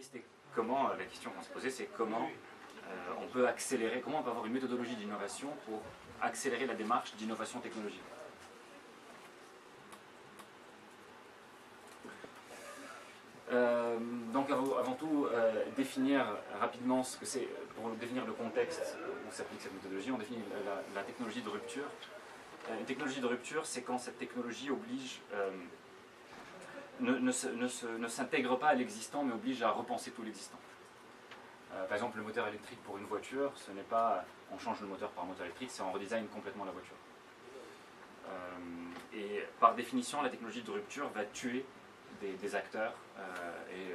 c'était comment, la question qu'on s'est posée, c'est comment on peut accélérer, comment on peut avoir une méthodologie d'innovation pour accélérer la démarche d'innovation technologique. Donc avant tout, définir rapidement ce que c'est, pour définir le contexte où s'applique cette méthodologie, on définit la technologie de rupture. Une technologie de rupture, c'est quand cette technologie oblige, ne s'intègre pas à l'existant, mais oblige à repenser tout l'existant. Par exemple, le moteur électrique pour une voiture, ce n'est pas on change le moteur par un moteur électrique, c'est on redesign complètement la voiture. Et par définition, la technologie de rupture va tuer des acteurs et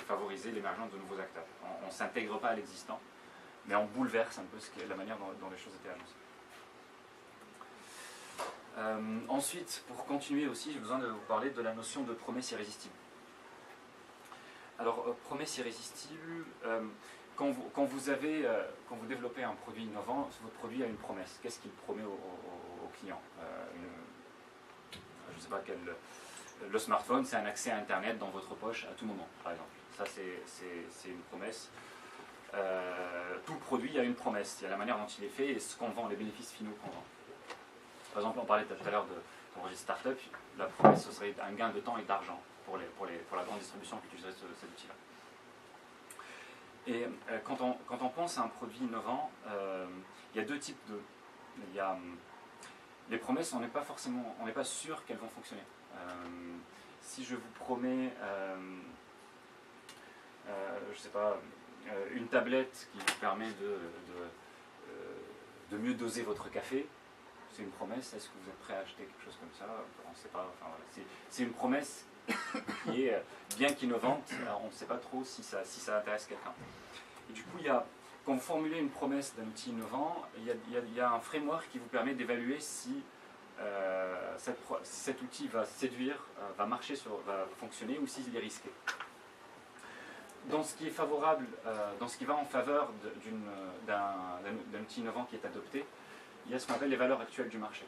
favoriser l'émergence de nouveaux acteurs. On ne s'intègre pas à l'existant, mais on bouleverse un peu la manière dont les choses étaient annoncées. Ensuite, pour continuer aussi, j'ai besoin de vous parler de la notion de promesse irrésistible. Alors, promesse irrésistible, quand vous développez un produit innovant, votre produit a une promesse. Qu'est-ce qu'il promet au client? Je ne sais pas quel... Le smartphone, c'est un accès à Internet dans votre poche à tout moment, par exemple. Ça, c'est une promesse. Tout produit a une promesse. Il y a la manière dont il est fait et ce qu'on vend, les bénéfices finaux qu'on vend. Par exemple, on parlait tout à l'heure de registre startup. La promesse, ce serait un gain de temps et d'argent pour la grande distribution qui utiliserait cet outil-là. Et quand on pense à un produit innovant, il y a deux types de... les promesses, on n'est pas sûr qu'elles vont fonctionner. Si je vous promets, je sais pas, une tablette qui vous permet de mieux doser votre café, c'est une promesse. Est-ce que vous êtes prêt à acheter quelque chose comme ça? On ne sait pas. Enfin, voilà. C'est une promesse qui est bien qu'innovante. On ne sait pas trop si ça intéresse quelqu'un. Et du coup, quand vous formulez une promesse d'un outil innovant, il y a un framework qui vous permet d'évaluer si cet outil va séduire, va marcher, va fonctionner ou s'il est risqué. Dans ce qui est favorable, dans ce qui va en faveur d'un outil innovant qui est adopté, il y a ce qu'on appelle les valeurs actuelles du marché.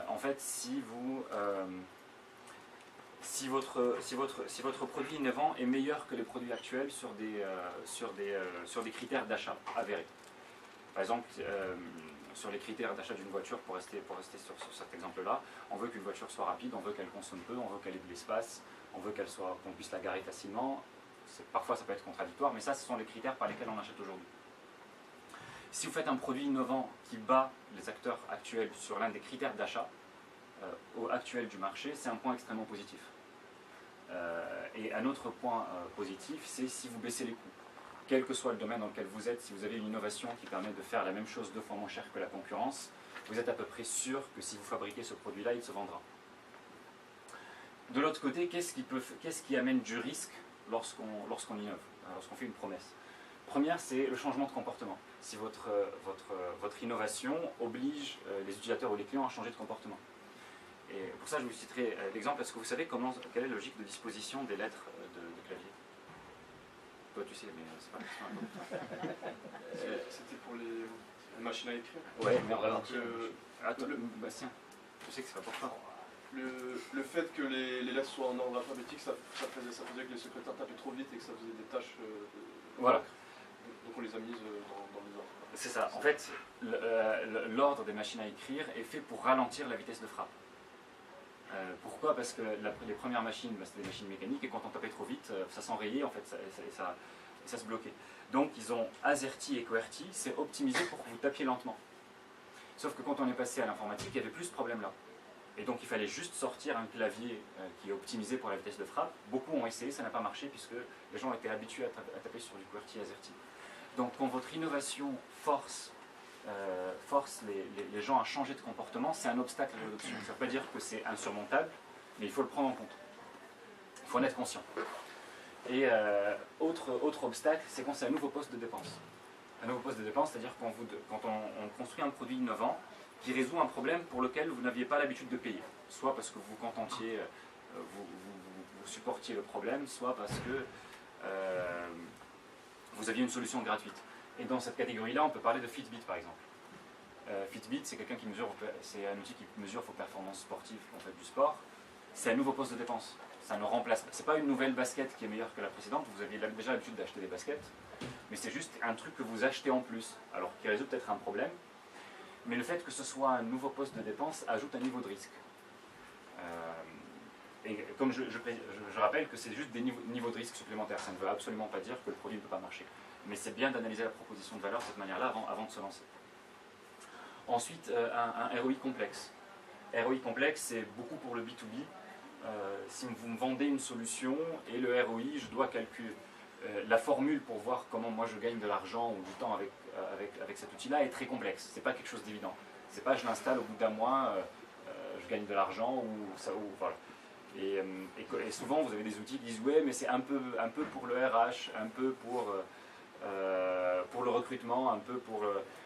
En fait, si votre produit innovant est meilleur que les produits actuels sur des critères d'achat avérés. Par exemple, sur les critères d'achat d'une voiture, pour rester sur cet exemple-là, on veut qu'une voiture soit rapide, on veut qu'elle consomme peu, on veut qu'elle ait de l'espace, on veut qu'on puisse la garer facilement. Parfois ça peut être contradictoire, mais ça, ce sont les critères par lesquels on achète aujourd'hui. Si vous faites un produit innovant qui bat les acteurs actuels sur l'un des critères d'achat actuels du marché, c'est un point extrêmement positif. Et un autre point positif, c'est si vous baissez les coûts. Quel que soit le domaine dans lequel vous êtes, si vous avez une innovation qui permet de faire la même chose 2 fois moins cher que la concurrence, vous êtes à peu près sûr que si vous fabriquez ce produit-là, il se vendra. De l'autre côté, qu'est-ce qui amène du risque lorsqu'on innove, lorsqu'on fait une promesse? Première, c'est le changement de comportement. Si votre innovation oblige les utilisateurs ou les clients à changer de comportement. Et pour ça, je vous citerai l'exemple. Est-ce que vous savez quelle est la logique de disposition des lettres de clavier? Toi, tu sais, mais c'est pas la question. C'était pour les machines à écrire. Ouais, mais attends, Bastien, tu sais que c'est pas pour toi. Le fait que les lettres soient en ordre alphabétique, ça faisait que les secrétaires tapaient trop vite et que ça faisait des tâches. Voilà. Donc on les a mises dans les ordres. C'est ça. En fait, l'ordre des machines à écrire est fait pour ralentir la vitesse de frappe. Pourquoi? Parce que les premières machines, c'était des machines mécaniques et quand on tapait trop vite, ça s'enrayait, en fait, ça se bloquait. Donc ils ont AZERTY et QWERTY, c'est optimisé pour que vous tapiez lentement. Sauf que quand on est passé à l'informatique, il n'y avait plus ce problème-là. Et donc il fallait juste sortir un clavier qui est optimisé pour la vitesse de frappe. Beaucoup ont essayé, ça n'a pas marché puisque les gens étaient habitués à taper sur du QWERTY et AZERTY. Donc quand votre innovation force les gens à changer de comportement, c'est un obstacle à l'adoption. Ça ne veut pas dire que c'est insurmontable, mais il faut le prendre en compte. Il faut en être conscient. Et autre obstacle, c'est quand c'est un nouveau poste de dépense. Un nouveau poste de dépense, c'est-à-dire quand on construit un produit innovant qui résout un problème pour lequel vous n'aviez pas l'habitude de payer. Soit parce que vous contentiez, vous supportiez le problème, soit parce que vous aviez une solution gratuite. Et dans cette catégorie-là, on peut parler de Fitbit par exemple. Fitbit, c'est quelqu'un qui mesure, c'est un outil qui mesure vos performances sportives quand vous faites du sport. c'est un nouveau poste de dépense. Ça ne remplace pas. C'est pas une nouvelle basket qui est meilleure que la précédente. Vous aviez déjà l'habitude d'acheter des baskets, mais c'est juste un truc que vous achetez en plus, alors qui résout peut-être un problème. Mais le fait que ce soit un nouveau poste de dépense ajoute un niveau de risque. Et comme je rappelle que c'est juste des niveaux de risque supplémentaires. Ça ne veut absolument pas dire que le produit ne peut pas marcher. Mais c'est bien d'analyser la proposition de valeur de cette manière-là avant de se lancer. Ensuite, un ROI complexe. ROI complexe, c'est beaucoup pour le B2B. Si vous me vendez une solution et le ROI, je dois calculer. La formule pour voir comment moi je gagne de l'argent ou du temps avec cet outil-là est très complexe. Ce n'est pas quelque chose d'évident. C'est pas je l'installe au bout d'un mois, je gagne de l'argent voilà. Et souvent vous avez des outils qui disent ouais mais c'est un peu pour le RH, un peu pour le recrutement, un peu pour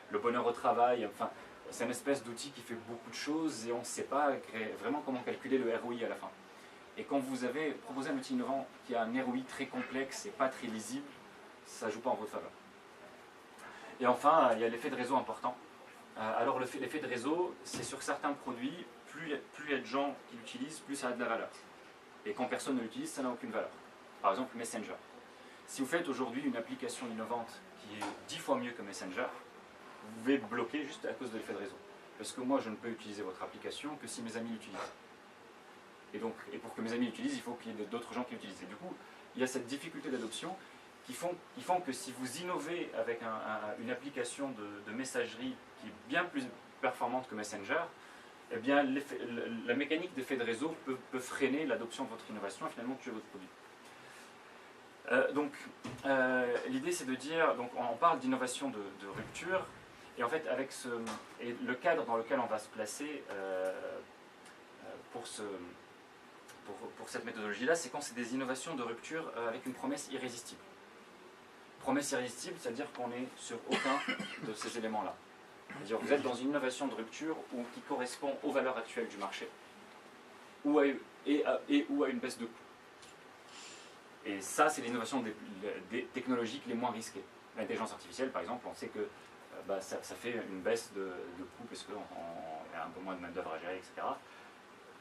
le bonheur au travail. Enfin, c'est une espèce d'outil qui fait beaucoup de choses et on ne sait pas vraiment comment calculer le ROI à la fin. Et quand vous avez proposé un outil innovant qui a un ROI très complexe et pas très lisible, ça ne joue pas en votre faveur. Et enfin, il y a l'effet de réseau important. Alors l'effet de réseau, c'est sur certains produits, plus il y a de gens qui l'utilisent, plus ça a de la valeur. Et quand personne ne l'utilise, ça n'a aucune valeur. Par exemple, Messenger. Si vous faites aujourd'hui une application innovante qui est 10 fois mieux que Messenger, vous pouvez bloquer juste à cause de l'effet de réseau. Parce que moi, je ne peux utiliser votre application que si mes amis l'utilisent. Et pour que mes amis l'utilisent, il faut qu'il y ait d'autres gens qui l'utilisent. Et du coup, il y a cette difficulté d'adoption qui font que si vous innovez avec une application de messagerie qui est bien plus performante que Messenger, eh bien, la mécanique d'effet de réseau peut freiner l'adoption de votre innovation et finalement tuer votre produit. L'idée c'est de dire, donc on parle d'innovation de rupture, et en fait avec le cadre dans lequel on va se placer pour cette méthodologie-là, c'est quand c'est des innovations de rupture avec une promesse irrésistible. Promesse irrésistible, c'est-à-dire qu'on est sur aucun de ces éléments-là. C'est-à-dire vous êtes dans une innovation de rupture qui correspond aux valeurs actuelles du marché ou à une baisse de coût. Et ça, c'est l'innovation des technologiques les moins risquées. L'intelligence artificielle, par exemple, on sait que ça fait une baisse de coût parce qu'il y a un peu moins de main-d'œuvre à gérer, etc.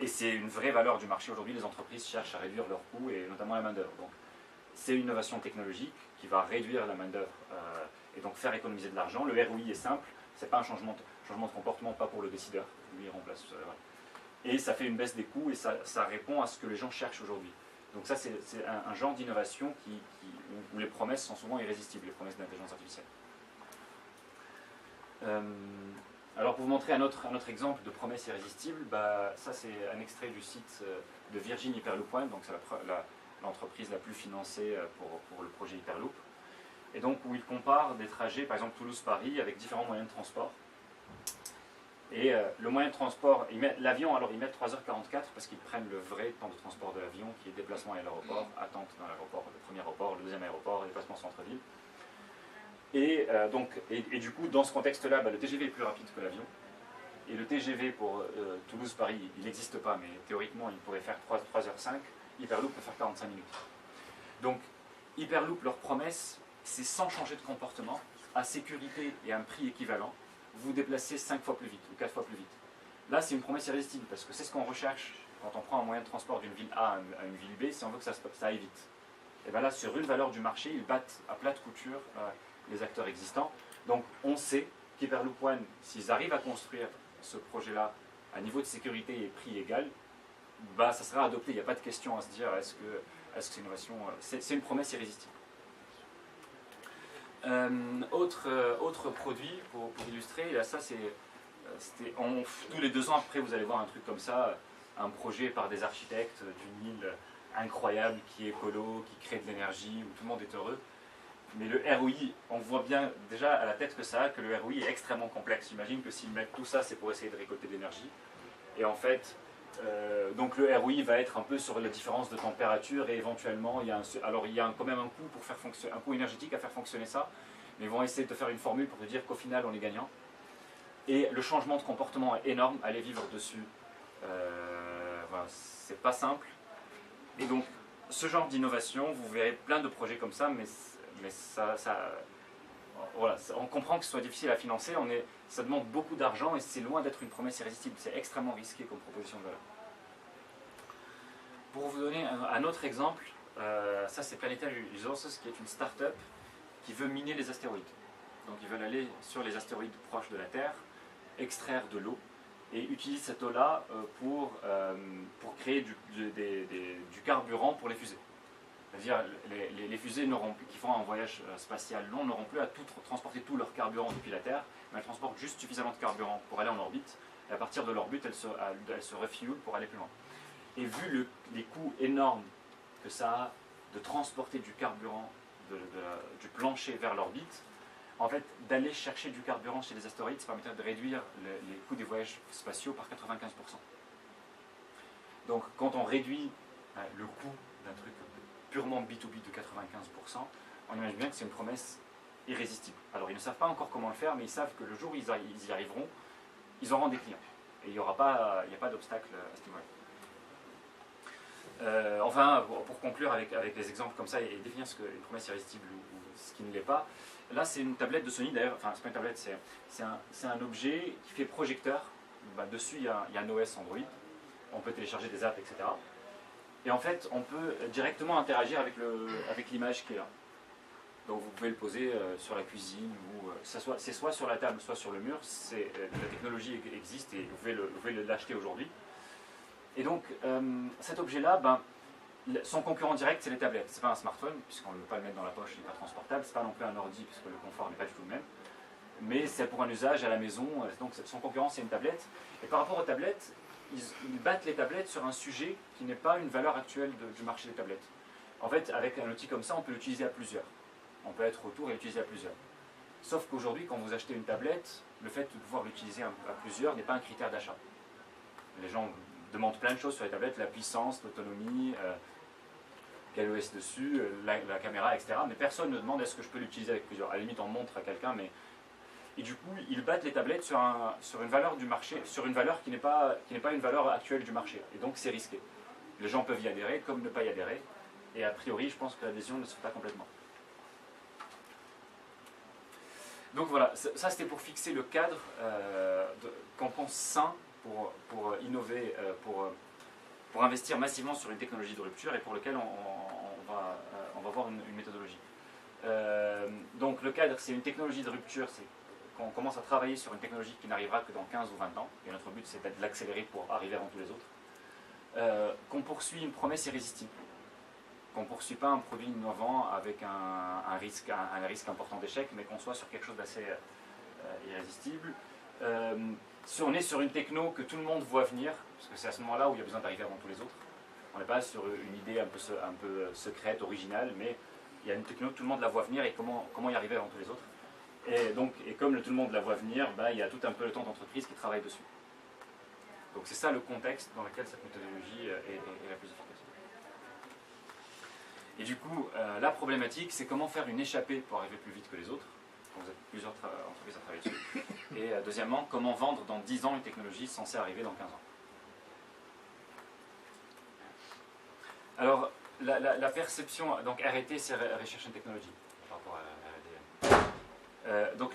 Et c'est une vraie valeur du marché. Aujourd'hui, les entreprises cherchent à réduire leurs coûts et notamment la main-d'œuvre. Donc, c'est une innovation technologique qui va réduire la main-d'œuvre et donc faire économiser de l'argent. Le ROI est simple. C'est pas un changement de comportement, pas pour le décideur. Lui, il remplace. Voilà. Et ça fait une baisse des coûts et ça répond à ce que les gens cherchent aujourd'hui. Donc ça, c'est un genre d'innovation où les promesses sont souvent irrésistibles, les promesses d'intelligence artificielle. Alors pour vous montrer un autre exemple de promesse irrésistible, ça c'est un extrait du site de Virgin Hyperloop One, donc c'est l'entreprise la plus financée pour le projet Hyperloop. Et donc où il compare des trajets, par exemple Toulouse-Paris, avec différents moyens de transport. Et le moyen de transport, l'avion, alors ils mettent 3h44 parce qu'ils prennent le vrai temps de transport de l'avion, qui est déplacement à l'aéroport, attente dans l'aéroport, le premier aéroport, le deuxième aéroport, déplacement centre-ville. Et du coup, dans ce contexte-là, le TGV est plus rapide que l'avion. Et le TGV pour Toulouse-Paris, il n'existe pas, mais théoriquement, il pourrait faire 3h05. Hyperloop peut faire 45 minutes. Donc, Hyperloop, leur promesse, c'est sans changer de comportement, à sécurité et à un prix équivalent, vous déplacez 5 fois plus vite ou 4 fois plus vite. Là, c'est une promesse irrésistible parce que c'est ce qu'on recherche quand on prend un moyen de transport d'une ville A à une ville B, si on veut que ça aille vite. Et bien là, sur une valeur du marché, ils battent à plate couture les acteurs existants. Donc, on sait qu'Hyperloop One, s'ils arrivent à construire ce projet-là à niveau de sécurité et prix égal, ça sera adopté. Il n'y a pas de question à se dire est-ce que c'est une innovation. C'est une promesse irrésistible. Autre produit pour illustrer, là, ça tous les 2 ans après vous allez voir un truc comme ça, un projet par des architectes d'une île incroyable qui est écolo, qui crée de l'énergie, où tout le monde est heureux. Mais le ROI, on voit bien déjà à la tête que ça a, que le ROI est extrêmement complexe. J'imagine que s'ils mettent tout ça, c'est pour essayer de récolter de l'énergie. Et en fait, donc le ROI va être un peu sur la différence de température et éventuellement, il y a quand même un coût pour faire un coût énergétique à faire fonctionner ça, mais ils vont essayer de faire une formule pour te dire qu'au final, on est gagnant. Et le changement de comportement est énorme, aller vivre dessus, voilà, c'est pas simple. Et donc, ce genre d'innovation, vous verrez plein de projets comme ça, mais voilà, on comprend que ce soit difficile à financer, ça demande beaucoup d'argent et c'est loin d'être une promesse irrésistible, c'est extrêmement risqué comme proposition de valeur. Pour vous donner un autre exemple, ça c'est Planetary Resources, qui est une start-up qui veut miner les astéroïdes. Donc ils veulent aller sur les astéroïdes proches de la Terre, extraire de l'eau, et utiliser cette eau-là pour créer du carburant pour les fusées. C'est-à-dire les fusées qui font un voyage spatial long n'auront plus à transporter tout leur carburant depuis la Terre, mais elles transportent juste suffisamment de carburant pour aller en orbite, et à partir de l'orbite, elles se refuelent pour aller plus loin. Et vu les coûts énormes que ça a de transporter du carburant du plancher vers l'orbite, en fait, d'aller chercher du carburant chez les astéroïdes, ça permettrait de réduire les coûts des voyages spatiaux par 95%. Donc, quand on réduit le coût d'un truc purement B2B de 95%, on imagine bien que c'est une promesse irrésistible. Alors, ils ne savent pas encore comment le faire, mais ils savent que le jour où ils y arriveront, ils auront des clients. Et il n'y a pas d'obstacle à ce niveau-là. Enfin, pour conclure avec des exemples comme ça et définir ce qu'est une promesse irrésistible ou ce qui ne l'est pas, là c'est une tablette de Sony d'ailleurs, enfin c'est pas une tablette, c'est un objet qui fait projecteur. Dessus il y a un OS Android, on peut télécharger des apps, etc. Et en fait on peut directement interagir avec l'image qui est là. Donc vous pouvez le poser sur la cuisine, ou c'est soit sur la table, soit sur le mur. La technologie existe et vous pouvez l'acheter aujourd'hui. Et donc cet objet-là, son concurrent direct, c'est les tablettes. C'est pas un smartphone, puisqu'on ne peut pas le mettre dans la poche, il n'est pas transportable. C'est pas non plus un ordi, puisque le confort n'est pas du tout le même. Mais c'est pour un usage à la maison. Donc son concurrent, c'est une tablette. Et par rapport aux tablettes, ils battent les tablettes sur un sujet qui n'est pas une valeur actuelle du marché des tablettes. En fait, avec un outil comme ça, on peut l'utiliser à plusieurs. On peut être autour et l'utiliser à plusieurs. Sauf qu'aujourd'hui, quand vous achetez une tablette, le fait de pouvoir l'utiliser à plusieurs n'est pas un critère d'achat. Les gens demandent plein de choses sur les tablettes, la puissance, l'autonomie, quel OS dessus, la caméra, etc. Mais personne ne demande est-ce que je peux l'utiliser avec plusieurs. À la limite, on montre à quelqu'un, mais... Et du coup, ils battent les tablettes sur une valeur du marché, sur une valeur qui n'est pas une valeur actuelle du marché. Et donc, c'est risqué. Les gens peuvent y adhérer, comme ne pas y adhérer. Et a priori, je pense que l'adhésion ne se fait pas complètement. Donc voilà, ça c'était pour fixer le cadre qu'on pense sain pour innover, pour investir massivement sur une technologie de rupture et pour lequel on va voir une méthodologie. Donc le cadre, c'est une technologie de rupture, c'est qu'on commence à travailler sur une technologie qui n'arrivera que dans 15 ou 20 ans, et notre but c'est de l'accélérer pour arriver avant tous les autres. Qu'on poursuit une promesse irrésistible, qu'on ne poursuit pas un produit innovant avec un risque important d'échec, mais qu'on soit sur quelque chose d'assez irrésistible. Si on est sur une techno que tout le monde voit venir, parce que c'est à ce moment-là où il y a besoin d'arriver avant tous les autres, on n'est pas sur une idée un peu secrète, originale, mais il y a une techno que tout le monde la voit venir et comment y arriver avant tous les autres. Et comme tout le monde la voit venir, il y a tout un peu le temps d'entreprise qui travaille dessus. Donc c'est ça le contexte dans lequel cette méthodologie est la plus efficace. Et du coup, la problématique, c'est comment faire une échappée pour arriver plus vite que les autres, quand vous êtes plusieurs entreprises à travailler dessus. Et deuxièmement, comment vendre dans 10 ans une technologie censée arriver dans 15 ans. Alors, la perception, donc R&T, c'est Research and Technology, par rapport à la R&D. Donc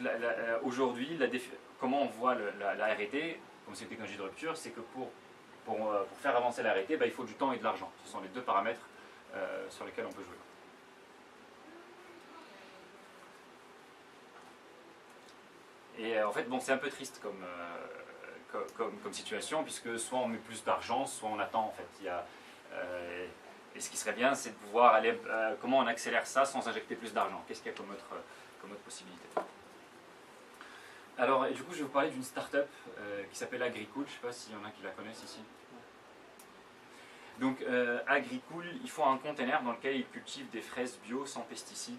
aujourd'hui, comment on voit la R&D, comme c'est une technologie de rupture, c'est que pour faire avancer la R&D, il faut du temps et de l'argent. Ce sont les deux paramètres sur lesquels on peut jouer. Et en fait, c'est un peu triste comme situation, puisque soit on met plus d'argent, soit on attend en fait. Et ce qui serait bien, c'est de pouvoir aller, comment on accélère ça sans injecter plus d'argent. Qu'est-ce qu'il y a comme autre possibilité? Alors, et du coup, je vais vous parler d'une start-up qui s'appelle Agricool. Je ne sais pas s'il y en a qui la connaissent ici. Donc, Agricool, ils font un container dans lequel ils cultivent des fraises bio sans pesticides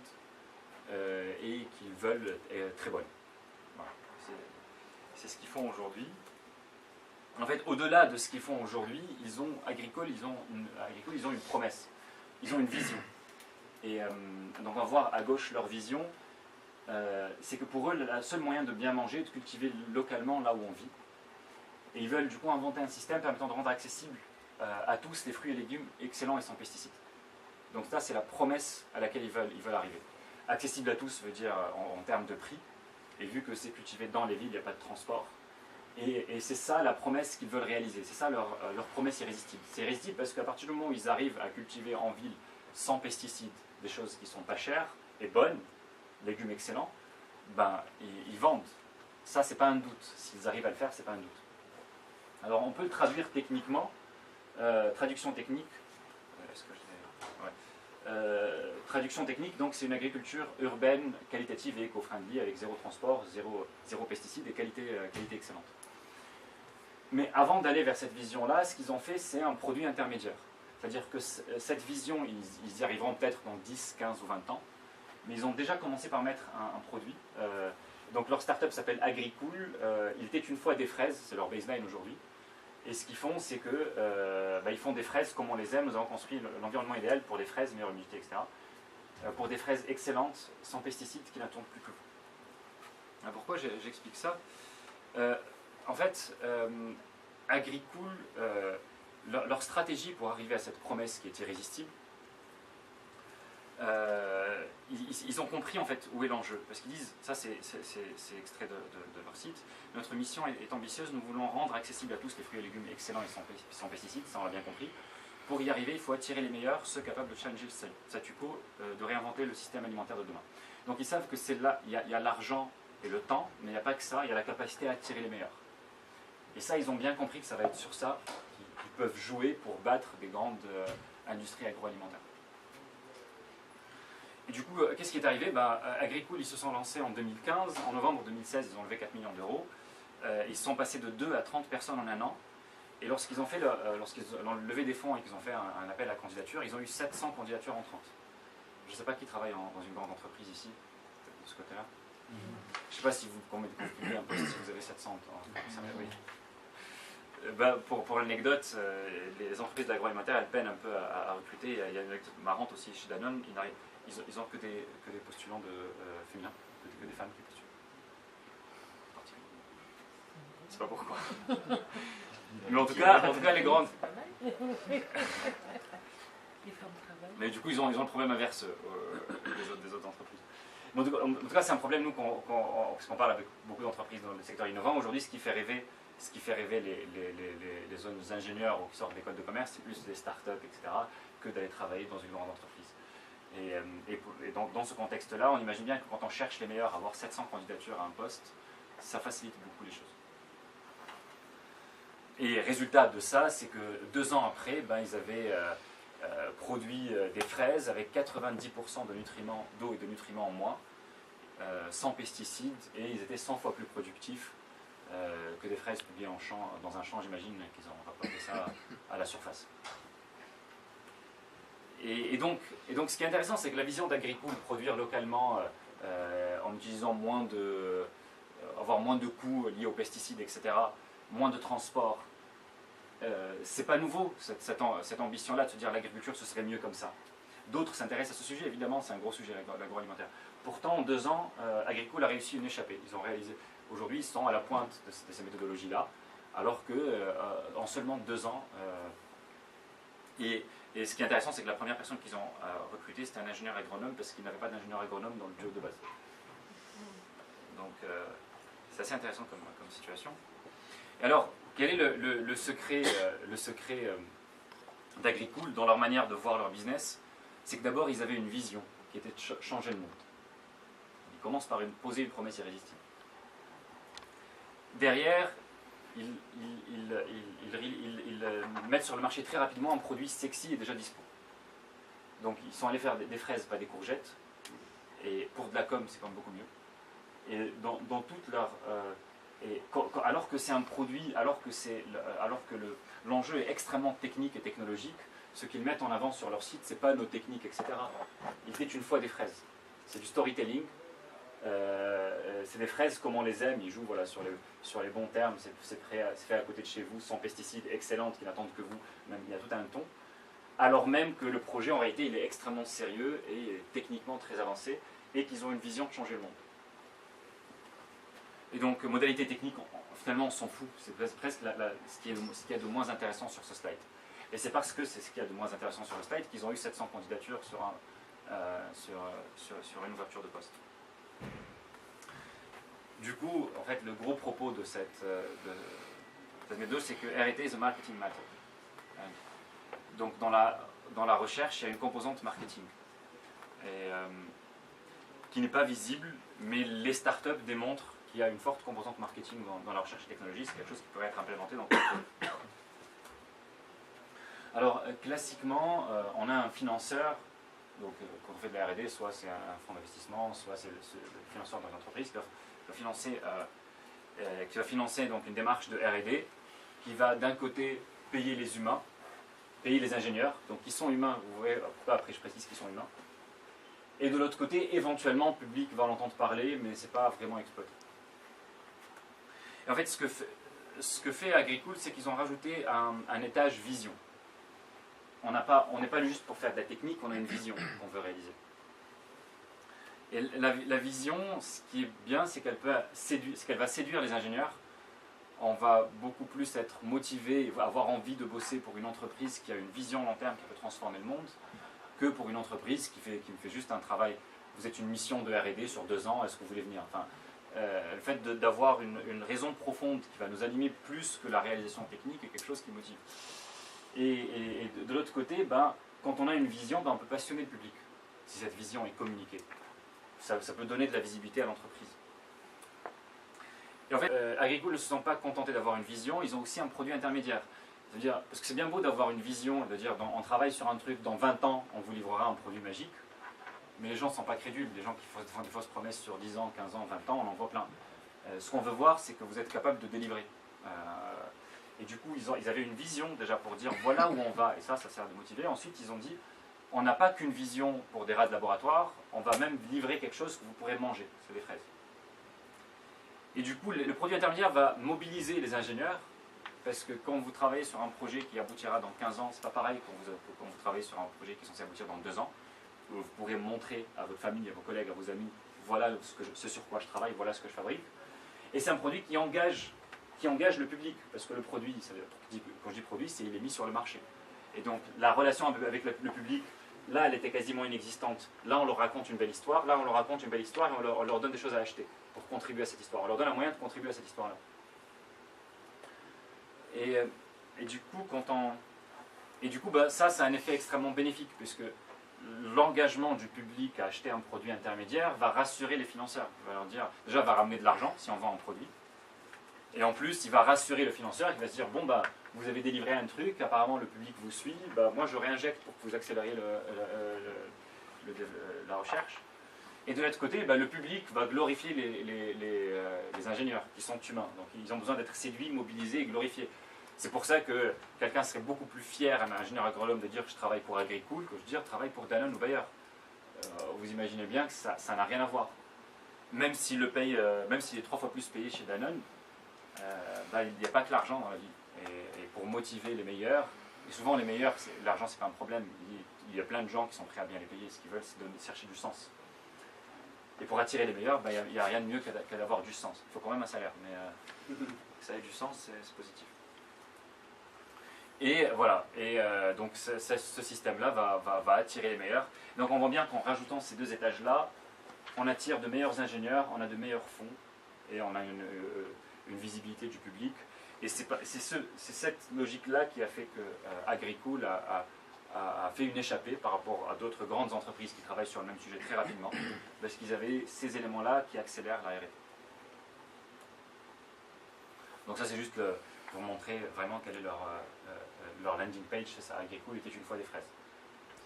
et qu'ils veulent être très bonnes. Voilà. C'est ce qu'ils font aujourd'hui. En fait, au-delà de ce qu'ils font aujourd'hui, Agricool, ils ont une promesse. Ils ont une vision. Et donc, on va voir à gauche leur vision. C'est que pour eux, le seul moyen de bien manger est de cultiver localement là où on vit. Et ils veulent du coup inventer un système permettant de rendre accessible à tous les fruits et légumes excellents et sans pesticides. Donc ça, c'est la promesse à laquelle ils veulent arriver. Accessible à tous veut dire en termes de prix, et vu que c'est cultivé dans les villes, il n'y a pas de transport, Et c'est ça la promesse qu'ils veulent réaliser, c'est ça leur promesse irrésistible. C'est irrésistible parce qu'à partir du moment où ils arrivent à cultiver en ville sans pesticides, des choses qui sont pas chères et bonnes, légumes excellents, ben, ils vendent. Ça, c'est pas un doute. S'ils arrivent à le faire, c'est pas un doute. Alors, on peut le traduire techniquement. Traduction technique. Est-ce que traduction technique, donc c'est une agriculture urbaine, qualitative et éco-friendly, avec zéro transport, zéro pesticides et qualité excellente. Mais avant d'aller vers cette vision-là, ce qu'ils ont fait, c'est un produit intermédiaire. C'est-à-dire que cette vision, ils y arriveront peut-être dans 10, 15 ou 20 ans, mais ils ont déjà commencé par mettre un produit. Donc leur start-up s'appelle Agricool. Il était une fois des fraises, c'est leur baseline aujourd'hui. Et ce qu'ils font, c'est que ils font des fraises comme on les aime. Nous avons construit l'environnement idéal pour les fraises, meilleure humidité, etc. Pour des fraises excellentes, sans pesticides, qui n'attendent plus que vous. Alors pourquoi j'explique ça? En fait, Agricool, leur stratégie pour arriver à cette promesse qui est irrésistible, ils ont compris en fait où est l'enjeu. Parce qu'ils disent, ça c'est extrait de leur site, notre mission est ambitieuse, nous voulons rendre accessible à tous les fruits et légumes excellents et sans pesticides, ça on l'a bien compris. Pour y arriver, il faut attirer les meilleurs, ceux capables de challenger le statu quo, de réinventer le système alimentaire de demain. Donc ils savent que c'est là, il y a l'argent et le temps, mais il n'y a pas que ça, il y a la capacité à attirer les meilleurs. Et ça, ils ont bien compris que ça va être sur ça qu'ils peuvent jouer pour battre des grandes industries agroalimentaires. Et du coup, qu'est-ce qui est arrivé? Agricool, ils se sont lancés en 2015. En novembre 2016, ils ont levé 4 millions d'euros. Ils se sont passés de 2 à 30 personnes en un an. Et lorsqu'ils ont levé des fonds et qu'ils ont fait un appel à candidature, ils ont eu 700 candidatures entrantes. Je ne sais pas qui travaille dans une grande entreprise ici, de ce côté-là. Je ne sais pas si vous pouvez un poste si vous avez 700. Oui. Pour l'anecdote, les entreprises d'agroalimentaire, elles peinent un peu à recruter. Il y a une anecdote marrante aussi chez Danone. Ils n'ont que des postulants féminins, que des femmes qui postulent. Je ne sais pas pourquoi. Mais en tout cas, les grandes. Mais du coup, ils ont le problème inverse des autres entreprises. Mais en tout cas, c'est un problème, nous, parce qu'on parle avec beaucoup d'entreprises dans le secteur innovant. Aujourd'hui, ce qui fait rêver les jeunes ingénieurs ou qui sortent d'école de commerce, c'est plus des startups, etc., que d'aller travailler dans une grande entreprise. Et dans ce contexte-là, on imagine bien que quand on cherche les meilleurs, avoir 700 candidatures à un poste, ça facilite beaucoup les choses. Et résultat de ça, c'est que 2 ans après, ils avaient produit des fraises avec 90% de nutriments, d'eau et de nutriments en moins, sans pesticides, et ils étaient 100 fois plus productifs que des fraises publiées dans un champ, j'imagine qu'ils ont rapporté ça à la surface. Et donc, ce qui est intéressant, c'est que la vision d'Agricool, produire localement en utilisant avoir moins de coûts liés aux pesticides, etc., moins de transport, c'est pas nouveau, cette ambition-là de se dire l'agriculture, ce serait mieux comme ça. D'autres s'intéressent à ce sujet, évidemment, c'est un gros sujet, l'agroalimentaire. Pourtant, en 2 ans, Agricool a réussi une échappée. Ils ont réalisé, aujourd'hui, ils sont à la pointe de ces méthodologies-là, alors qu'en seulement 2 ans, et ce qui est intéressant, c'est que la première personne qu'ils ont recrutée, c'était un ingénieur agronome, parce qu'ils n'avaient pas d'ingénieur agronome dans le job de base. Donc, c'est assez intéressant comme situation. Et alors, quel est le secret d'Agricool dans leur manière de voir leur business? C'est que d'abord, ils avaient une vision qui était de changer le monde. Ils commencent par poser une promesse irrésistible. Derrière, ils mettent sur le marché très rapidement un produit sexy et déjà dispo. Donc ils sont allés faire des fraises, pas des courgettes. Et pour de la com, c'est quand même beaucoup mieux. Et dans toute leur... alors que c'est un produit, alors que l'enjeu est extrêmement technique et technologique, ce qu'ils mettent en avant sur leur site, c'est pas nos techniques, etc. Il était une fois des fraises. C'est du storytelling. C'est des fraises comme on les aime, ils jouent sur les bons termes, c'est fait à côté de chez vous, sans pesticides, excellentes, qui n'attendent que vous, même il y a tout un ton. Alors même que le projet en réalité il est extrêmement sérieux et techniquement très avancé, et qu'ils ont une vision de changer le monde. Et donc modalité technique, finalement on s'en fout, c'est presque ce qu'il y a de moins intéressant sur ce slide. Et c'est parce que c'est ce qu'il y a de moins intéressant sur le slide qu'ils ont eu 700 candidatures sur une ouverture de poste. du coup, en fait, le gros propos de cette méthode, c'est que R&D is a marketing matter. Donc dans la recherche, il y a une composante marketing qui n'est pas visible, mais les startups démontrent qu'il y a une forte composante marketing dans la recherche et technologie. C'est quelque chose qui pourrait être implémenté dans le projet. Alors classiquement, on a un financeur. Donc, quand on fait de la R&D, soit c'est un fonds d'investissement, soit c'est le financeur dans une entreprise qui va financer donc une démarche de R&D qui va d'un côté payer les humains, payer les ingénieurs, donc qui sont humains, vous voyez pourquoi après je précise qu'ils sont humains, et de l'autre côté, éventuellement, le public va l'entendre parler, mais c'est pas vraiment exploité. Et en fait, ce que fait Agricool, c'est qu'ils ont rajouté un étage vision. On n'est pas juste pour faire de la technique, on a une vision qu'on veut réaliser. Et la vision, ce qui est bien, c'est qu'elle va séduire les ingénieurs. On va beaucoup plus être motivé, avoir envie de bosser pour une entreprise qui a une vision long terme qui peut transformer le monde, que pour une entreprise qui me fait juste un travail. Vous êtes une mission de R&D sur 2 ans, est-ce que vous voulez venir? Enfin, le fait d'avoir une raison profonde qui va nous animer plus que la réalisation technique est quelque chose qui motive. Et de l'autre côté, quand on a une vision, on peut passionner le public, si cette vision est communiquée. Ça peut donner de la visibilité à l'entreprise. Et en fait, Agricool ne se sont pas contentés d'avoir une vision, ils ont aussi un produit intermédiaire. C'est-à-dire, parce que c'est bien beau d'avoir une vision, de dire on travaille sur un truc, dans 20 ans, on vous livrera un produit magique, mais les gens ne sont pas crédules. Les gens qui font des fausses promesses sur 10 ans, 15 ans, 20 ans, on en voit plein. Ce qu'on veut voir, c'est que vous êtes capable de délivrer. Et du coup, ils avaient une vision déjà pour dire voilà où on va, et ça sert de motiver. Ensuite, ils ont dit on n'a pas qu'une vision pour des rats de laboratoire, on va même livrer quelque chose que vous pourrez manger, c'est des fraises. Et du coup, le produit intermédiaire va mobiliser les ingénieurs, parce que quand vous travaillez sur un projet qui aboutira dans 15 ans, c'est pas pareil quand vous travaillez sur un projet qui est censé aboutir dans 2 ans, où vous pourrez montrer à votre famille, à vos collègues, à vos amis, voilà ce sur quoi je travaille, voilà ce que je fabrique. Et c'est un produit qui engage le public, parce que le produit, quand je dis produit, c'est il est mis sur le marché. Et donc la relation avec le public, là elle était quasiment inexistante. Là on leur raconte une belle histoire, là on leur raconte une belle histoire et on leur donne des choses à acheter pour contribuer à cette histoire. On leur donne un moyen de contribuer à cette histoire-là. Et du coup, ça c'est un effet extrêmement bénéfique, puisque l'engagement du public à acheter un produit intermédiaire va rassurer les financeurs. Il va leur dire, déjà va ramener de l'argent si on vend un produit. Et en plus, il va rassurer le financeur, il va se dire, vous avez délivré un truc, apparemment le public vous suit, moi je réinjecte pour que vous accélériez la recherche. Et de l'autre côté, le public va glorifier les ingénieurs, qui sont humains. Donc ils ont besoin d'être séduits, mobilisés et glorifiés. C'est pour ça que quelqu'un serait beaucoup plus fier, un ingénieur agronome, de dire que je travaille pour Agricool, que de dire que je travaille pour Danone ou Bayer. Vous imaginez bien que ça n'a rien à voir. Même s'il est 3 fois plus payé chez Danone, il n'y a pas que l'argent dans la vie. Et pour motiver les meilleurs, et souvent les meilleurs, l'argent c'est pas un problème, il y a plein de gens qui sont prêts à bien les payer, ce qu'ils veulent c'est chercher du sens. Et pour attirer les meilleurs, il n'y a rien de mieux qu'à d'avoir du sens. Il faut quand même un salaire, mais que ça ait du sens, c'est positif. Et voilà, donc ce système-là va attirer les meilleurs. Donc on voit bien qu'en rajoutant ces 2 étages-là, on attire de meilleurs ingénieurs, on a de meilleurs fonds, et on a une visibilité du public. Et c'est cette logique-là qui a fait que Agricool a fait une échappée par rapport à d'autres grandes entreprises qui travaillent sur le même sujet très rapidement, parce qu'ils avaient ces éléments-là qui accélèrent la R&D. Donc ça c'est juste pour montrer vraiment quel est leur landing page, c'est ça, Agricool était une fois des fraises.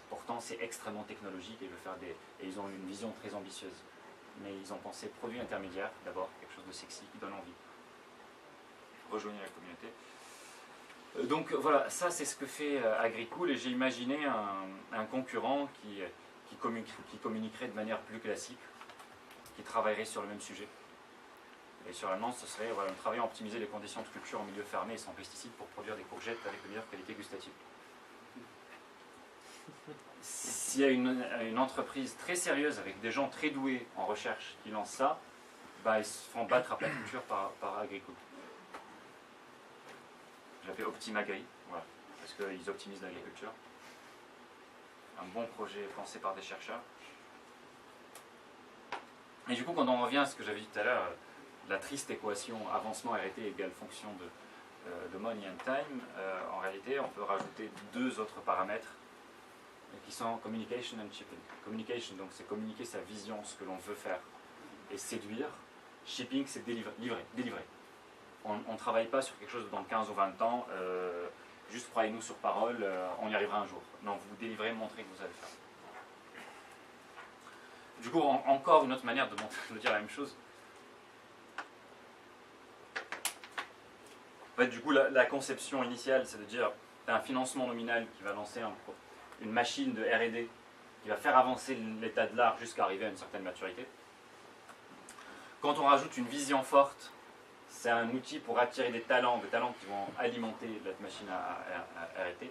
Pourtant c'est extrêmement technologique et ils ont une vision très ambitieuse. Mais ils ont pensé produit intermédiaire, d'abord, quelque chose de sexy qui donne envie. Rejoignez la communauté. Donc voilà, ça c'est ce que fait Agricool, et j'ai imaginé un concurrent qui communiquerait de manière plus classique, qui travaillerait sur le même sujet. Et sur l'allemand, ce serait nous travaillons à optimiser les conditions de culture en milieu fermé et sans pesticides pour produire des courgettes avec une meilleure qualité gustative. S'il y a une entreprise très sérieuse avec des gens très doués en recherche qui lancent ça, ils se font battre à plat culture par Agricool. Je l'appelle Optimagri, voilà, parce qu'ils optimisent l'agriculture. Un bon projet pensé par des chercheurs. Et du coup, quand on revient à ce que j'avais dit tout à l'heure, la triste équation avancement RT égale fonction de money and time, en réalité, on peut rajouter deux autres paramètres qui sont communication and shipping. Communication, donc c'est communiquer sa vision, ce que l'on veut faire, et séduire. Shipping, c'est délivrer. On ne travaille pas sur quelque chose dans 15 ou 20 ans, juste croyez-nous sur parole, on y arrivera un jour. Non, vous délivrez, montrez que vous allez faire. Du coup, encore une autre manière de dire la même chose. En fait, du coup, la conception initiale, c'est de dire tu as un financement nominal qui va lancer une machine de R&D qui va faire avancer l'état de l'art jusqu'à arriver à une certaine maturité. Quand on rajoute une vision forte, c'est un outil pour attirer des talents qui vont alimenter la machine à R&D.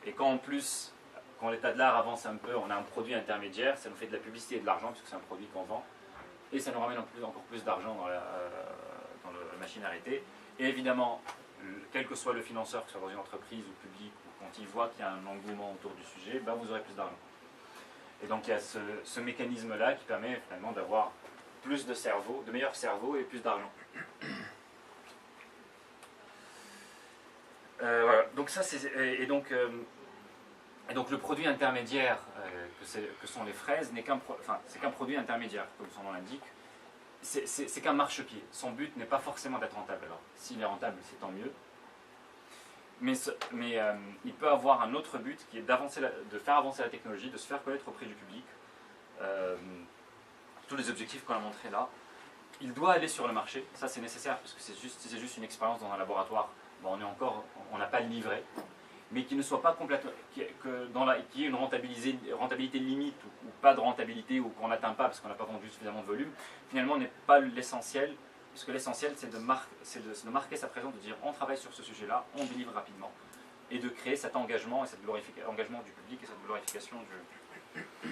Et quand en plus, quand l'état de l'art avance un peu, on a un produit intermédiaire, ça nous fait de la publicité et de l'argent, puisque c'est un produit qu'on vend, et ça nous ramène encore plus d'argent dans la machine à R&D. Et évidemment, quel que soit le financeur, que ce soit dans une entreprise ou public, ou quand il voit qu'il y a un engouement autour du sujet, ben vous aurez plus d'argent. Et donc il y a ce mécanisme-là qui permet finalement d'avoir plus de cerveaux, de meilleurs cerveaux et plus d'argent. Voilà, donc ça c'est... Et donc le produit intermédiaire que sont les fraises n'est c'est qu'un produit intermédiaire, comme son nom l'indique. C'est qu'un marchepied. Son but n'est pas forcément d'être rentable. Alors, s'il est rentable, c'est tant mieux. Mais il peut avoir un autre but qui est de faire avancer la technologie, de se faire connaître auprès du public. Tous les objectifs qu'on a montrés là. Il doit aller sur le marché. Ça, c'est nécessaire parce que si c'est juste une expérience dans un laboratoire, bon, on n'a pas le livret. Mais qui ne soit pas complètement, qui ait une rentabilité limite ou pas de rentabilité ou qu'on n'atteint pas parce qu'on n'a pas vendu suffisamment de volume, finalement n'est pas l'essentiel, puisque l'essentiel c'est de marquer sa présence, de dire on travaille sur ce sujet-là, on délivre rapidement, et de créer cet engagement et engagement du public et cette glorification du...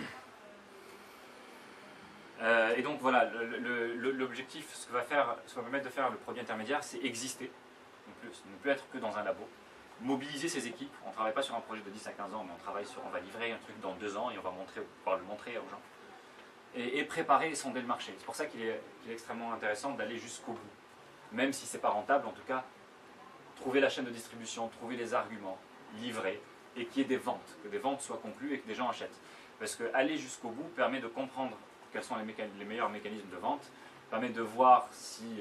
et donc voilà, l'objectif, ce que va permettre de faire le produit intermédiaire, c'est exister, ne plus être que dans un labo. Mobiliser ses équipes, on ne travaille pas sur un projet de 10 à 15 ans, mais on va livrer un truc dans 2 ans et on va pouvoir le montrer aux gens. Et préparer et sonder le marché. C'est pour ça qu'il est extrêmement intéressant d'aller jusqu'au bout. Même si ce n'est pas rentable, en tout cas, trouver la chaîne de distribution, trouver les arguments, livrer, et qu'il y ait des ventes, que des ventes soient conclues et que des gens achètent. Parce qu'aller jusqu'au bout permet de comprendre quels sont les meilleurs mécanismes de vente, permet de voir si...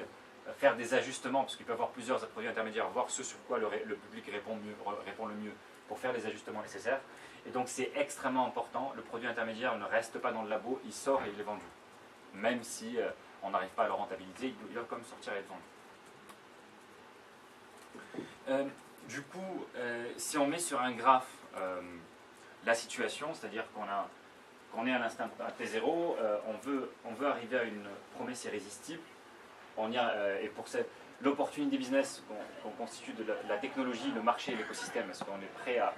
faire des ajustements, parce qu'il peut y avoir plusieurs produits intermédiaires, voir ce sur quoi le public répond le mieux pour faire les ajustements nécessaires. Et donc c'est extrêmement important, le produit intermédiaire ne reste pas dans le labo, il sort et il est vendu. Même si on n'arrive pas à le rentabiliser, il doit quand même sortir et être vendu. Du coup, si on met sur un graphe la situation, c'est-à-dire qu'on est à l'instant T0, on veut arriver à une promesse irrésistible. Et pour l'opportunité business qu'on constitue de la technologie, le marché et l'écosystème, est-ce qu'on est prêt à...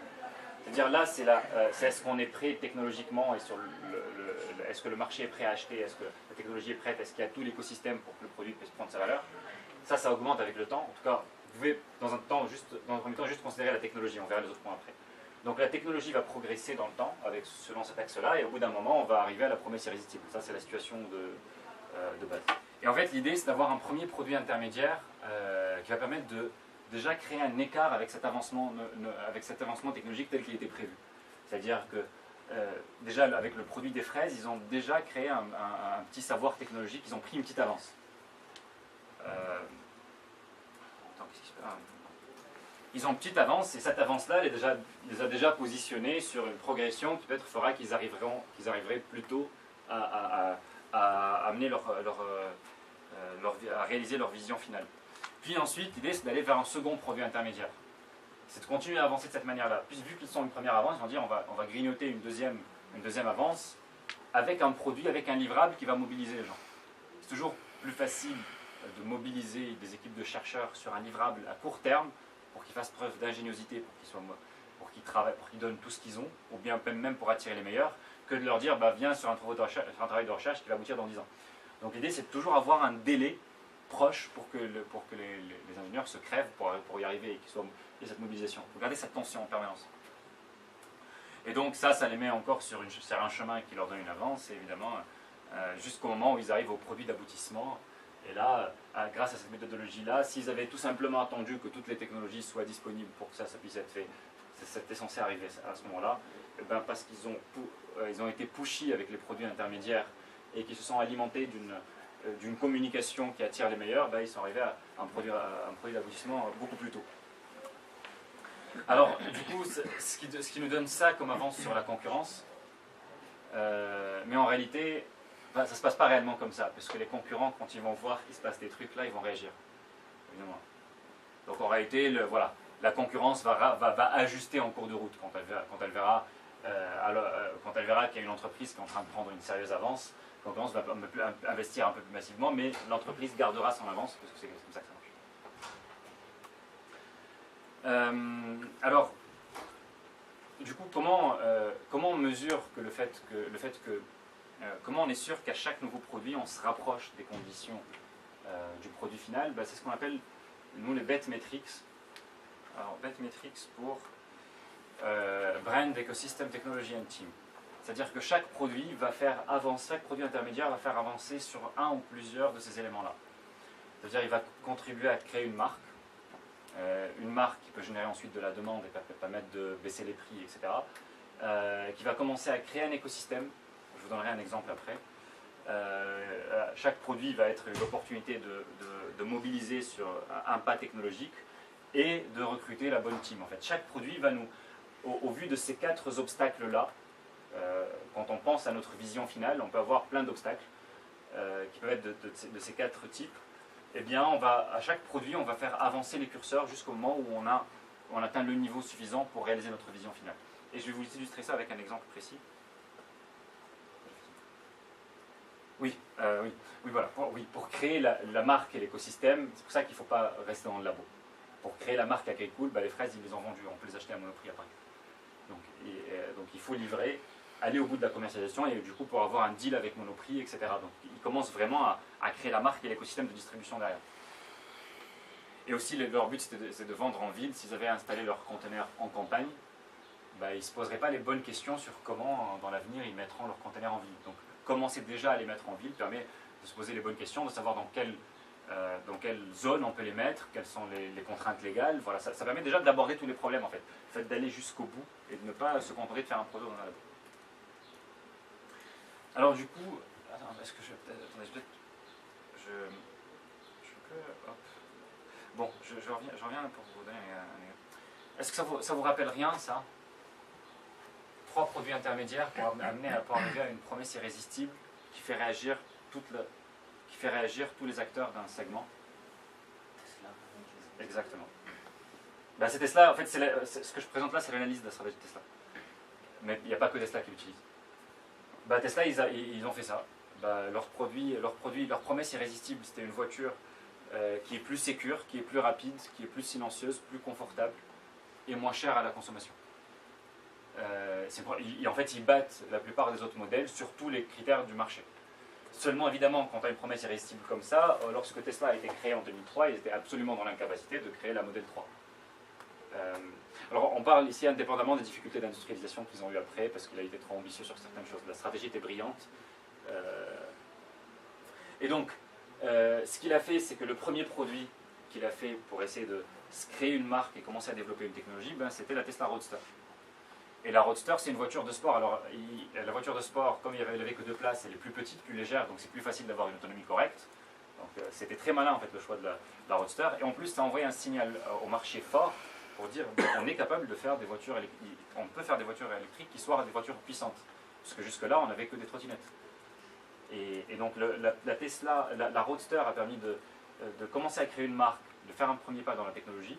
C'est-à-dire là, c'est est-ce qu'on est prêt technologiquement et est-ce que le marché est prêt à acheter, est-ce que la technologie est prête, est-ce qu'il y a tout l'écosystème pour que le produit puisse prendre sa valeur. Ça augmente avec le temps. En tout cas, vous pouvez dans un premier temps juste considérer la technologie, on verra les autres points après. Donc la technologie va progresser dans le temps selon cet axe-là et au bout d'un moment, on va arriver à la promesse irrésistible. Ça, c'est la situation de base. Et en fait, l'idée, c'est d'avoir un premier produit intermédiaire qui va permettre de déjà créer un écart avec cet avancement technologique tel qu'il était prévu. C'est-à-dire que déjà, avec le produit des fraises, ils ont déjà créé un petit savoir technologique, ils ont pris une petite avance. Ils ont une petite avance, et cette avance-là, les a déjà positionnés sur une progression qui peut-être fera qu'ils arriveraient plus tôt à amener à réaliser leur vision finale. Puis ensuite, l'idée c'est d'aller vers un second produit intermédiaire. C'est de continuer à avancer de cette manière-là. Puis vu qu'ils sont une première avance, ils vont dire on va grignoter une deuxième avance avec un produit, avec un livrable qui va mobiliser les gens. C'est toujours plus facile de mobiliser des équipes de chercheurs sur un livrable à court terme pour qu'ils fassent preuve d'ingéniosité, pour qu'ils travaillent, pour qu'ils donnent tout ce qu'ils ont, ou bien même pour attirer les meilleurs, que de leur dire viens sur un travail de recherche qui va aboutir dans 10 ans. Donc l'idée c'est de toujours avoir un délai proche pour que les ingénieurs se crèvent pour y arriver et qu'il y ait cette mobilisation. Il faut garder cette tension en permanence. Et donc ça les met encore sur un chemin qui leur donne une avance, et évidemment, jusqu'au moment où ils arrivent au produit d'aboutissement Et là, grâce à cette méthodologie-là, s'ils avaient tout simplement attendu que toutes les technologies soient disponibles pour que ça puisse être fait, c'était censé arriver à ce moment-là, ben parce qu'ils ont été pushy avec les produits intermédiaires et qu'ils se sont alimentés d'une communication qui attire les meilleurs, ben ils sont arrivés à un produit d'aboutissement beaucoup plus tôt. Alors, du coup, ce qui nous donne ça comme avance sur la concurrence, mais en réalité, ben, ça ne se passe pas réellement comme ça, parce que les concurrents, quand ils vont voir qu'il se passe des trucs là, ils vont réagir, évidemment. Donc en réalité, voilà, la concurrence va ajuster en cours de route quand elle verra qu'il y a une entreprise qui est en train de prendre une sérieuse avance. La concurrence va investir un peu plus massivement, mais l'entreprise gardera son avance, parce que c'est comme ça que ça marche. Alors, du coup, comment on mesure que comment on est sûr qu'à chaque nouveau produit, on se rapproche des conditions du produit final? Ben, c'est ce qu'on appelle, nous, les bet metrics. Alors, bet metrics pour Brand, Ecosystem, Technology and Team. C'est-à-dire que chaque produit intermédiaire va faire avancer sur un ou plusieurs de ces éléments-là. C'est-à-dire qu'il va contribuer à créer une marque qui peut générer ensuite de la demande et permettre de baisser les prix, etc. Qui va commencer à créer un écosystème. Je vous donnerai un exemple après. Chaque produit va être l'opportunité de mobiliser sur un pas technologique et de recruter la bonne team. En fait, chaque produit va nous, au vu de ces 4 obstacles-là, quand on pense à notre vision finale, on peut avoir plein d'obstacles qui peuvent être de ces 4 types. Eh bien, à chaque produit, on va faire avancer les curseurs jusqu'au moment où on atteint le niveau suffisant pour réaliser notre vision finale. Et je vais vous illustrer ça avec un exemple précis. Oui, voilà. Pour créer la marque et l'écosystème, c'est pour ça qu'il ne faut pas rester dans le labo. Pour créer la marque Agricool, les fraises, ils les ont vendues, on peut les acheter à Monoprix après. Donc il faut livrer, aller au bout de la commercialisation et du coup pour avoir un deal avec Monoprix, etc. Donc ils commencent vraiment à créer la marque et l'écosystème de distribution derrière. Et aussi leur but c'est de vendre en ville. S'ils avaient installé leurs conteneurs en campagne, ils ne se poseraient pas les bonnes questions sur comment dans l'avenir ils mettront leurs conteneurs en ville. Donc commencer déjà à les mettre en ville permet de se poser les bonnes questions, de savoir dans quelle zone on peut les mettre, quelles sont les contraintes légales. Voilà, ça permet déjà d'aborder tous les problèmes en fait. Le fait d'aller jusqu'au bout et de ne pas se contenter de faire un produit dans la labo. Alors du coup, est-ce que je peux, hop. Bon, je reviens pour vous donner un... Est-ce que ça vous rappelle rien, ça? 3 produits intermédiaires pour arriver à une promesse irrésistible qui fait réagir tous les acteurs d'un segment. Tesla. Exactement. C'est Tesla, en fait, ce que je présente là, c'est l'analyse de la stratégie de Tesla. Mais il n'y a pas que Tesla qui l'utilise. Tesla, ils ont fait ça. Leur promesse irrésistible, c'était une voiture qui est plus sécure, qui est plus rapide, qui est plus silencieuse, plus confortable et moins chère à la consommation. En fait, ils battent la plupart des autres modèles sur tous les critères du marché. Seulement, évidemment, quand tu as une promesse irrésistible comme ça, lorsque Tesla a été créé en 2003, ils étaient absolument dans l'incapacité de créer la Model 3. Alors, on parle ici indépendamment des difficultés d'industrialisation qu'ils ont eues après, parce qu'il a été trop ambitieux sur certaines choses. La stratégie était brillante. Et donc, ce qu'il a fait, c'est que le premier produit qu'il a fait pour essayer de se créer une marque et commencer à développer une technologie, c'était la Tesla Roadster. Et la Roadster, c'est une voiture de sport. Alors, la voiture de sport, comme il n'y avait que 2 places, elle est plus petite, plus légère, donc c'est plus facile d'avoir une autonomie correcte. Donc, c'était très malin, en fait, le choix de la Roadster. Et en plus, ça a envoyé un signal au marché fort pour dire on est capable de faire des voitures électriques. On peut faire des voitures électriques qui soient des voitures puissantes. Parce que jusque-là, on n'avait que des trottinettes. Et donc, la Roadster a permis de commencer à créer une marque, de faire un premier pas dans la technologie.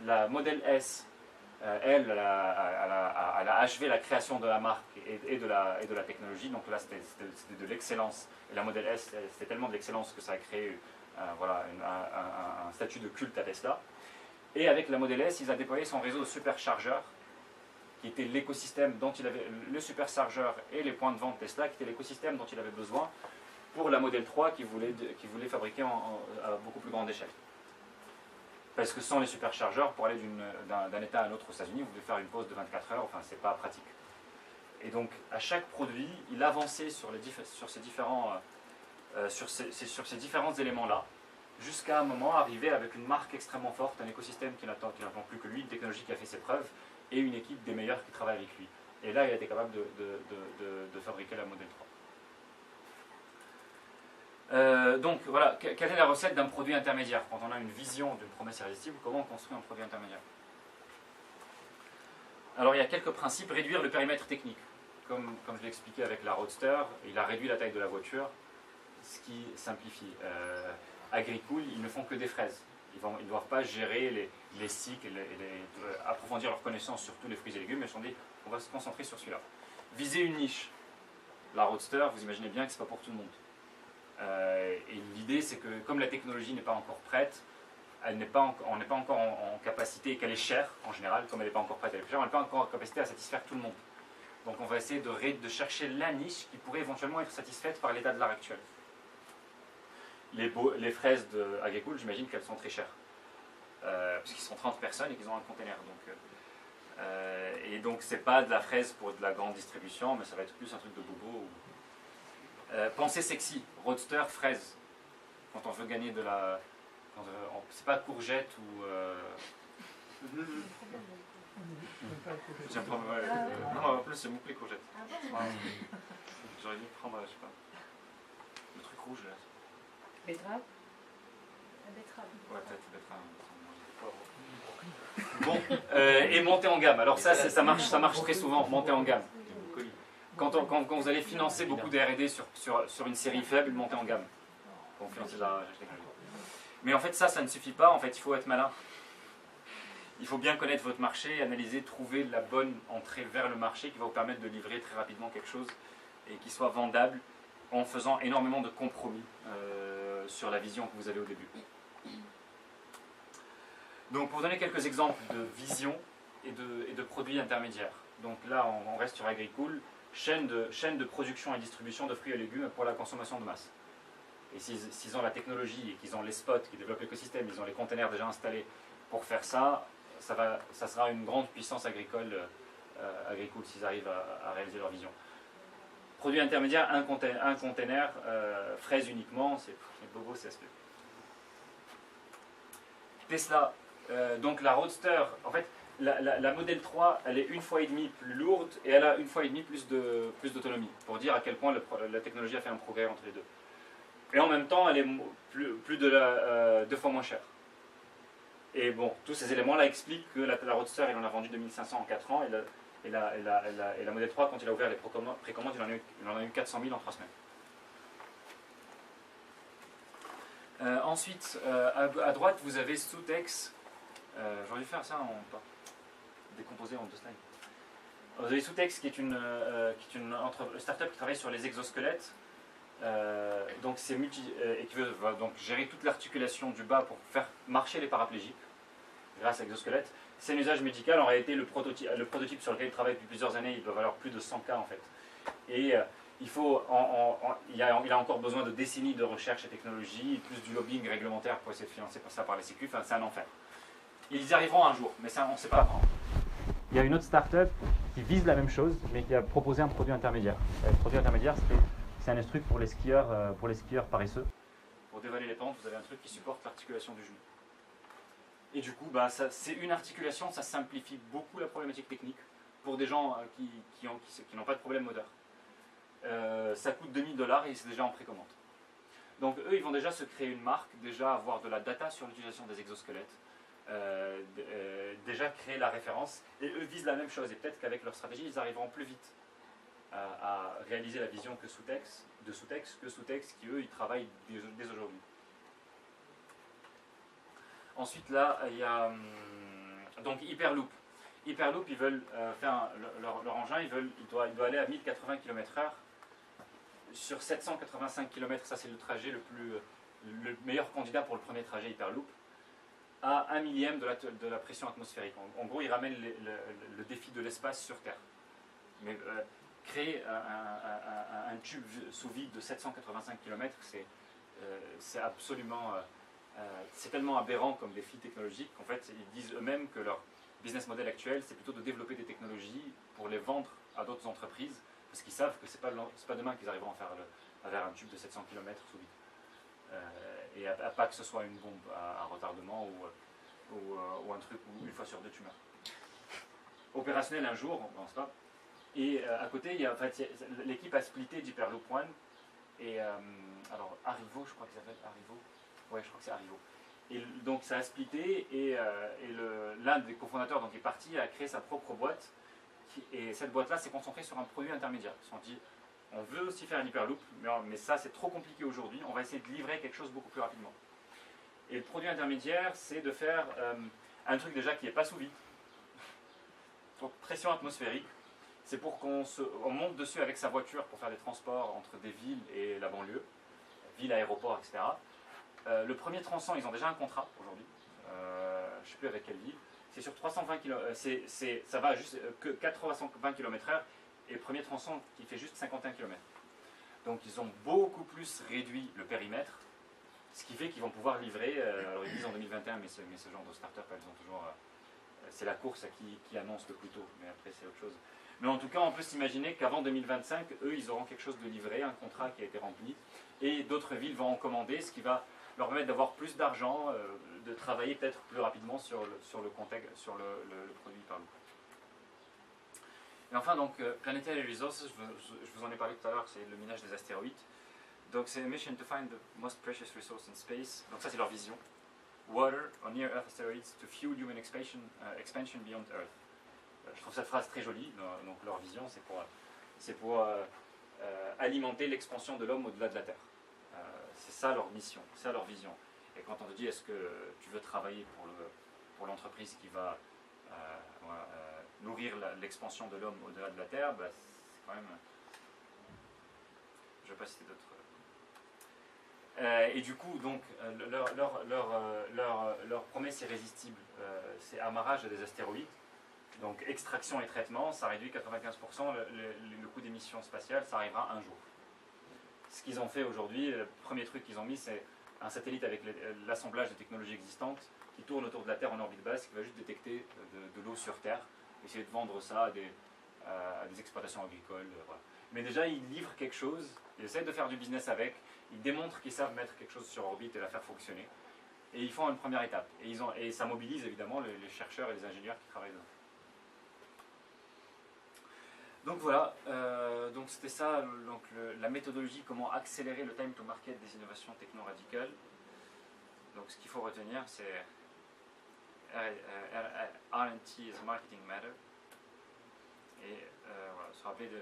La Model S, elle a achevé la création de la marque et de la technologie. Donc là, c'était de l'excellence. Et la Model S, c'était tellement de l'excellence que ça a créé un statut de culte à Tesla. Et avec la Model S, ils ont déployé son réseau de superchargeurs, qui était l'écosystème dont il avait, le superchargeur et les points de vente Tesla, qui était l'écosystème dont il avait besoin pour la Model 3 qu'il voulait fabriquer à beaucoup plus grande échelle. Parce que sans les superchargeurs, pour aller d'un état à un autre aux États-Unis, vous devez faire une pause de 24 heures, enfin, c'est pas pratique. Et donc, à chaque produit, il avançait sur ces différents sur ces différents éléments-là, jusqu'à un moment arriver avec une marque extrêmement forte, un écosystème qui n'attend plus que lui, une technologie qui a fait ses preuves, et une équipe des meilleurs qui travaillent avec lui. Et là, il a été capable de fabriquer la Model 3. Donc voilà, quelle est la recette d'un produit intermédiaire? Quand on a une vision d'une promesse irrésistible, comment on construit un produit intermédiaire? Alors il y a quelques principes. Réduire le périmètre technique. Comme je l'ai expliqué avec la Roadster, il a réduit la taille de la voiture, ce qui simplifie. Agricool, ils ne font que des fraises. Ils ne doivent pas gérer les cycles, approfondir leurs connaissances sur tous les fruits et légumes, mais ils se sont dit, on va se concentrer sur celui-là. Viser une niche. La Roadster, vous imaginez bien que ce n'est pas pour tout le monde. Et l'idée, c'est que comme la technologie n'est pas encore prête, on n'est pas encore en capacité, et qu'elle est chère en général, comme elle n'est pas encore prête, elle est chère, on n'est pas encore en capacité à satisfaire tout le monde. Donc on va essayer de chercher la niche qui pourrait éventuellement être satisfaite par l'état de l'art actuel. Les fraises de Agricool, j'imagine qu'elles sont très chères. Puisqu'ils sont 30 personnes et qu'ils ont un container. Et donc c'est pas de la fraise pour de la grande distribution, mais ça va être plus un truc de bobo. Pensée sexy, roadster, fraise. Quand on veut gagner de la... c'est pas courgette ou... Non, en plus c'est beaucoup les courgettes. J'aurais dû prendre, je sais pas, le truc rouge là. Betterave. La betterave. Ouais, peut-être betterave. Bon, et monter en gamme. Alors ça marche très souvent, monter en gamme. Quand vous allez financer beaucoup de R&D sur une série faible, monter en gamme. Pour financer la technologie. Mais en fait ça ne suffit pas, en fait il faut être malin. Il faut bien connaître votre marché, analyser, trouver la bonne entrée vers le marché qui va vous permettre de livrer très rapidement quelque chose et qui soit vendable en faisant énormément de compromis sur la vision que vous avez au début. Donc pour vous donner quelques exemples de vision et de produits intermédiaires. Donc là on reste sur Agricool, chaîne de production et distribution de fruits et légumes pour la consommation de masse. Et s'ils ont la technologie et qu'ils ont les spots qui développent l'écosystème, ils ont les containers déjà installés pour faire ça, ça sera une grande puissance agricole s'ils arrivent à réaliser leur vision. Produit intermédiaire, un container, fraises uniquement, c'est bobo CSP. Tesla, donc la Roadster, en fait, la Model 3, elle est 1,5 fois plus lourde et elle a 1,5 fois plus d'autonomie, pour dire à quel point la technologie a fait un progrès entre les deux. Et en même temps, elle est plus de 2 fois moins chère. Et bon, tous ces éléments-là expliquent que la Roadster, il en a vendu 2500 en 4 ans, et la Model 3, quand il a ouvert les précommandes, il en a eu 400 000 en 3 semaines. Ensuite, à droite, vous avez Soutex. J'aurais dû faire ça décomposé en 2 slides. Vous avez Soutex, qui est une start-up qui travaille sur les exosquelettes. Donc c'est et qui veut donc gérer toute l'articulation du bas pour faire marcher les paraplégiques grâce à exosquelette. C'est un usage médical. En réalité, le prototype sur lequel il travaille depuis plusieurs années, il doit valoir plus de 100 cas en fait. Et il a encore besoin de décennies de recherche et technologie, plus du lobbying réglementaire pour essayer de financer ça par les sécu. Enfin, c'est un enfer. Ils y arriveront un jour, mais ça, on ne sait pas quand. Il y a une autre start-up qui vise la même chose, mais qui a proposé un produit intermédiaire. Le produit intermédiaire, c'est un truc pour les skieurs paresseux. Pour dévaler les pentes, vous avez un truc qui supporte l'articulation du genou. Et du coup, c'est une articulation, ça simplifie beaucoup la problématique technique pour des gens qui n'ont pas de problème moteur. Ça coûte $2000 et c'est déjà en précommande. Donc eux, ils vont déjà se créer une marque, déjà avoir de la data sur l'utilisation des exosquelettes, déjà créer la référence, et eux visent la même chose. Et peut-être qu'avec leur stratégie, ils arriveront plus vite à réaliser la vision que Soutex, qui eux, ils travaillent dès aujourd'hui. Ensuite, là, il y a donc Hyperloop. Hyperloop, ils veulent faire leur engin, il doit aller à 1080 km/h sur 785 km. Ça, c'est le trajet le meilleur candidat pour le premier trajet Hyperloop, à 1 millième de la pression atmosphérique. En gros, il ramène le défi de l'espace sur Terre. Mais créer un tube sous vide de 785 km, c'est absolument... c'est tellement aberrant comme défi technologique qu'en fait, ils disent eux-mêmes que leur business model actuel, c'est plutôt de développer des technologies pour les vendre à d'autres entreprises, parce qu'ils savent que c'est pas demain qu'ils arriveront à faire vers un tube de 700 km sous vide. Et à pas que ce soit une bombe à retardement ou un truc où une fois sur deux tu meurs. Opérationnel un jour, on pense pas. Et à côté, l'équipe a splitté d'Hyperloop One. Et alors Arrivo, je crois qu'ils s'appelle Arrivo. Ouais, je crois que c'est Arrivo. Et donc ça a splitté et l'un des cofondateurs donc, est parti, a créé sa propre boîte. Et cette boîte-là s'est concentrée sur un produit intermédiaire. Ils se sont dit, on veut aussi faire un Hyperloop, mais ça c'est trop compliqué aujourd'hui, on va essayer de livrer quelque chose beaucoup plus rapidement. Et le produit intermédiaire, c'est de faire un truc déjà qui n'est pas sous vide. Donc pression atmosphérique. C'est pour qu'on monte dessus avec sa voiture pour faire des transports entre des villes et la banlieue, ville, aéroport, etc. Le premier tronçon, ils ont déjà un contrat aujourd'hui. Je ne sais plus avec quelle ville. C'est sur 320 km. Ça va juste que 420 km/h et le premier tronçon qui fait juste 51 km. Donc ils ont beaucoup plus réduit le périmètre, ce qui fait qu'ils vont pouvoir livrer. Alors ils disent en 2021, mais ce genre de start-up, elles ont toujours. C'est la course à qui annonce le plus tôt, mais après c'est autre chose. Mais en tout cas, on peut s'imaginer qu'avant 2025, eux, ils auront quelque chose de livré, un contrat qui a été rempli, et d'autres villes vont en commander, ce qui va leur permettre d'avoir plus d'argent, de travailler peut-être plus rapidement sur le contexte, sur le produit Hyperloop. Et enfin, donc, Planetary Resources, je vous en ai parlé tout à l'heure, c'est le minage des astéroïdes. Donc, c'est mission to find the most precious resource in space. Donc, ça, c'est leur vision. Water or near Earth asteroids to fuel human expansion beyond Earth. Je trouve cette phrase très jolie. Donc, leur vision, c'est pour alimenter l'expansion de l'homme au-delà de la Terre. C'est ça leur mission, c'est ça leur vision. Et quand on te dit est-ce que tu veux travailler pour l'entreprise qui va nourrir l'expansion de l'homme au-delà de la Terre, bah, c'est quand même... Je ne vais pas citer d'autres... et du coup, donc, leur promesse irrésistible, c'est amarrage des astéroïdes. Donc extraction et traitement, ça réduit 95% le coût des missions spatiales, ça arrivera un jour. Ce qu'ils ont fait aujourd'hui, le premier truc qu'ils ont mis, c'est un satellite avec l'assemblage de technologies existantes qui tourne autour de la Terre en orbite basse, qui va juste détecter de l'eau sur Terre, essayer de vendre ça à des exploitations agricoles. Voilà. Mais déjà, ils livrent quelque chose, ils essaient de faire du business avec, ils démontrent qu'ils savent mettre quelque chose sur orbite et la faire fonctionner. Et ils font une première étape. Et ça mobilise évidemment les chercheurs et les ingénieurs qui travaillent dedans. Donc voilà, donc c'était ça, donc la méthodologie, comment accélérer le time to market des innovations techno-radicales. Donc ce qu'il faut retenir, c'est R&T is a marketing matter. Et voilà, se rappeler de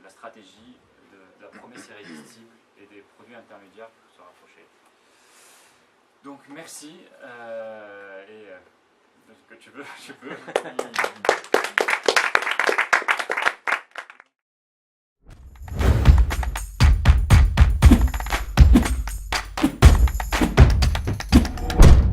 la stratégie de la promesse irrésistible et des produits intermédiaires pour se rapprocher. Donc merci, et ce que tu veux, je peux.